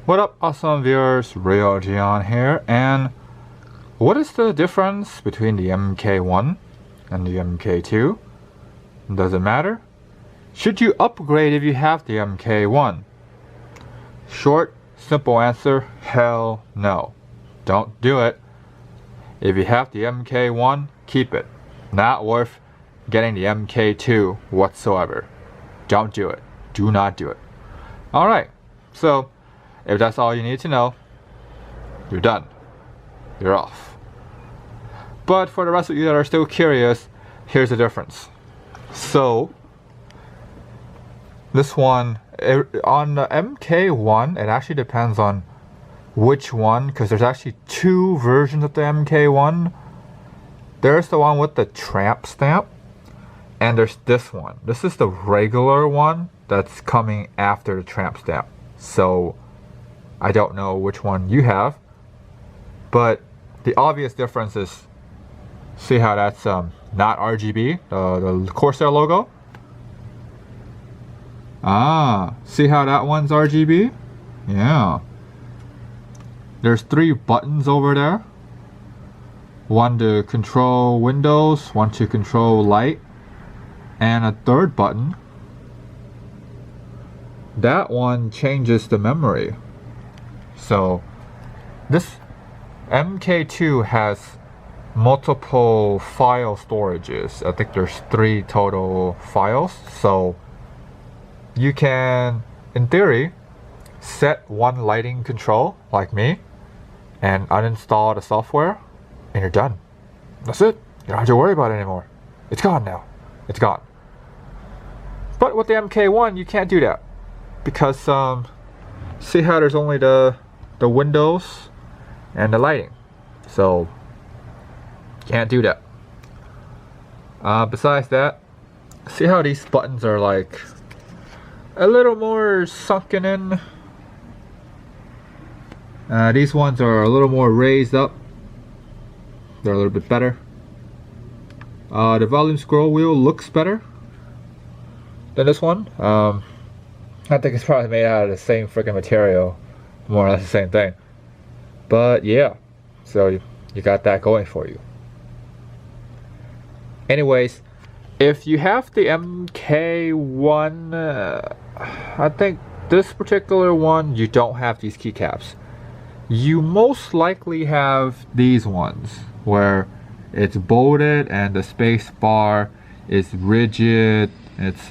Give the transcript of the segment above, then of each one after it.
What up, awesome viewers? Real Gian here, and what is the difference between the MK1 and the MK2? Does it matter? Should you upgrade if you have the MK1? Short, simple answer, hell no. Don't do it. If you have the MK1, keep it. Not worth getting the MK2 whatsoever. Don't do it. Do not do it. Alright, so if that's all you need to know, you're done. You're off. But for the rest of you that are still curious, here's the difference. So, this one, on the MK1, it actually depends on which one, because there's actually two versions of the MK1. There's the one with the tramp stamp, and there's this one. This is the regular one that's coming after the tramp stamp. So, I don't know which one you have, but the obvious difference is, see how that's not RGB, the Corsair logo? Ah, see how that one's RGB? Yeah. There's 3 buttons over there. One to control windows, one to control light, and a third button. That one changes the memory. So, this MK2 has multiple file storages. I think there's 3 total files. So, you can, in theory, set one lighting control, like me, and uninstall the software, and you're done. That's it. You don't have to worry about it anymore. It's gone now. It's gone. But with the MK1, you can't do that. Because, see how there's only the windows and the lighting. So, can't do that. Besides that, see how these buttons are like a little more sunken in. These ones are a little more raised up. They're a little bit better. The volume scroll wheel looks better than this one. I think it's probably made out of the same freaking material, more or less the same thing. But yeah, so you got that going for you. Anyways, if you have the MK1, I think this particular one, you don't have these keycaps. You most likely have these ones where it's bolted and the space bar is rigid. It's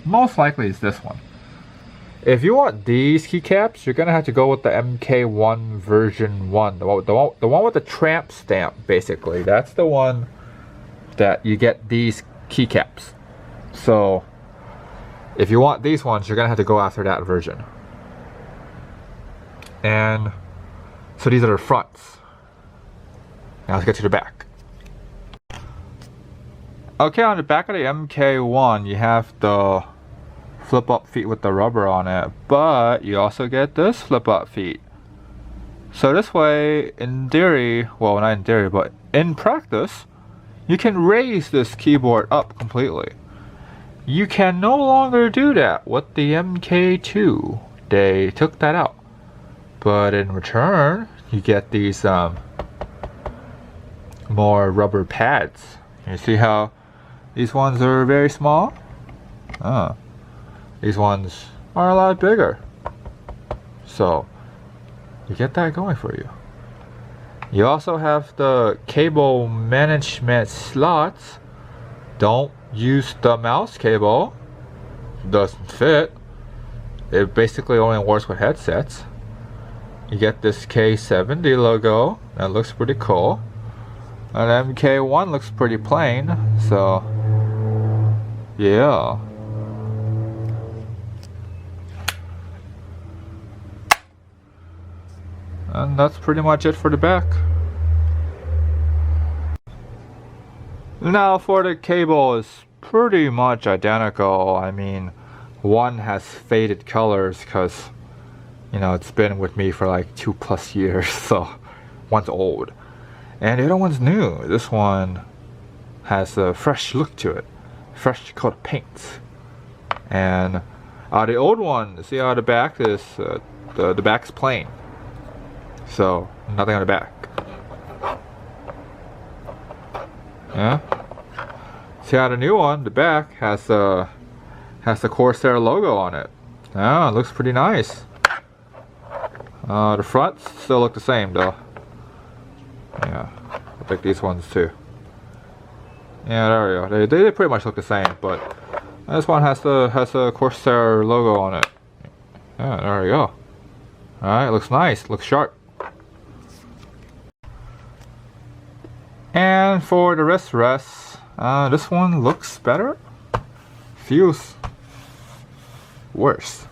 most likely it's this one. If you want these keycaps, you're gonna have to go with the MK1 version 1, the one with the tramp stamp. Basically, that's the one that you get these keycaps. So, if you want these ones, you're gonna have to go after that version. And so these are the fronts. Now let's get to the back. Okay, on the back of the MK1, you have the flip up feet with the rubber on it, but you also get this flip up feet. So this way, in theory, well, not in theory, but in practice, you can raise this keyboard up completely. You can no longer do that with the MK2. They took that out. But in return, you get these more rubber pads. You see how these ones are very small? These ones are a lot bigger. So, you get that going for you. You also have the cable management slots. Don't use the mouse cable. Doesn't fit. It basically only works with headsets. You get this K70 logo. That looks pretty cool. And MK1 looks pretty plain. So, yeah. And that's pretty much it for the back. Now for the cable, is pretty much identical. I mean, one has faded colors because, you know, it's been with me for like 2+ years, so one's old. And the other one's new. This one has a fresh look to it. Fresh coat of paint. And The old one, see how the back is, the back's plain. So, nothing on the back. Yeah. See how the new one, the back, has the Corsair logo on it. Yeah, it looks pretty nice. The fronts still look the same though. Yeah, I like these ones too. Yeah, there we go. They pretty much look the same, but this one has a Corsair logo on it. Yeah, there we go. Alright, looks nice, looks sharp. And for the rest, this one looks better. Feels worse.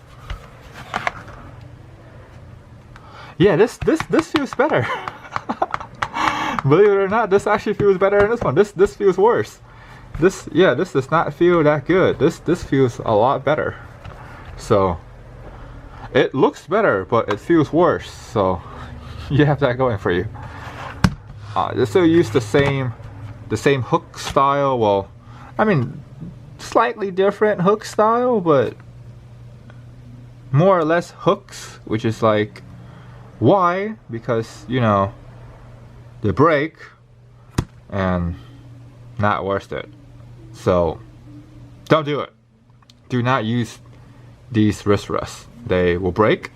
Yeah, this feels better. Believe it or not, this actually feels better than this one. This feels worse. This does not feel that good. This feels a lot better. So it looks better, but it feels worse. So you have that going for you. They still use the same hook style. Well, I mean, slightly different hook style, but more or less hooks, which is like, why? Because, you know, they break and not worth it. So don't do it. Do not use these wrist rests. They will break.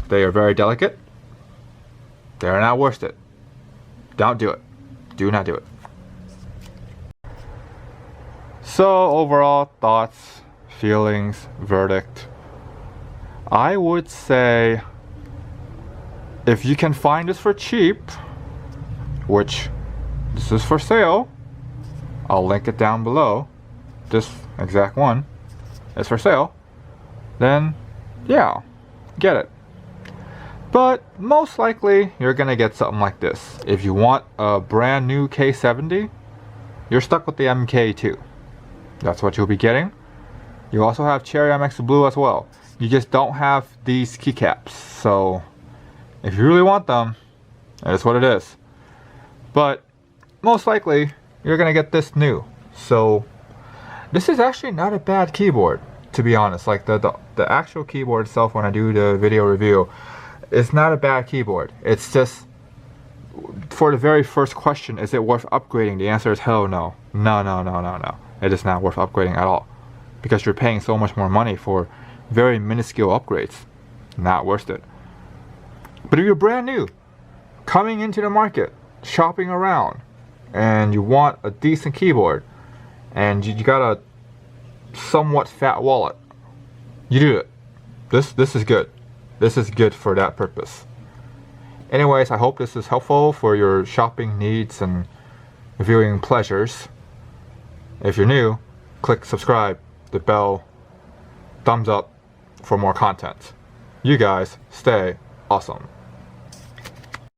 They are very delicate. They are not worth it. Don't do it. Do not do it. So overall thoughts, feelings, verdict. I would say if you can find this for cheap, which this is for sale, I'll link it down below. This exact one is for sale. Then yeah, get it. But most likely you're gonna get something like this. If you want a brand new K70, you're stuck with the MK2. That's what you'll be getting. You also have Cherry MX Blue as well. You just don't have these keycaps. So if you really want them, that's what it is. But most likely you're gonna get this new. So this is actually not a bad keyboard, to be honest. Like the actual keyboard itself, when I do the video review, it's not a bad keyboard. It's just, for the very first question, is it worth upgrading? The answer is hell no. No. It is not worth upgrading at all. Because you're paying so much more money for very minuscule upgrades. Not worth it. But if you're brand new, coming into the market, shopping around, and you want a decent keyboard, and you got a somewhat fat wallet, you do it. This is good. This is good for that purpose. Anyways, I hope this is helpful for your shopping needs and viewing pleasures. If you're new, click subscribe, the bell, thumbs up for more content. You guys stay awesome.